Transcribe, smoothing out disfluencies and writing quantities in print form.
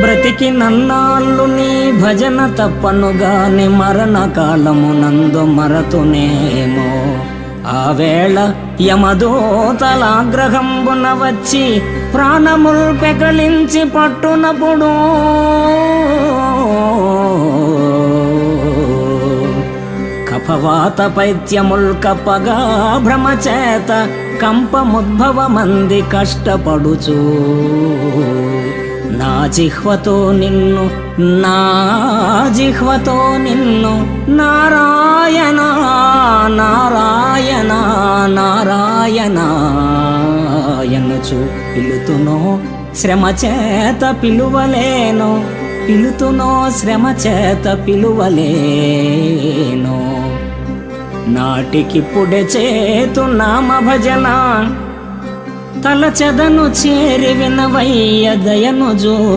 బ్రతికి నన్నాళ్ళు నీ భజన తప్పనుగాని మరణ కాలమునందు మరతునేమో. ఆ వేళ యమదూతలాగ్రహంబున వచ్చి ప్రాణముల్ పెకలించి పట్టునప్పుడు కఫవాత పైత్యముల్ కప్పగా భ్రమచేత కంపముద్భవమంది కష్టపడుచు నా జిహ్వతో నారాయణ నారాయణ నారాయణ ఎనుచు పిలుతునో శ్రమ చేత పిలువలేను, శ్రమ చేత పిలువలేను. నాటికిప్పుడే చేతు నామ భజన తలచెదను చేరి వినవయ్య దయను జూ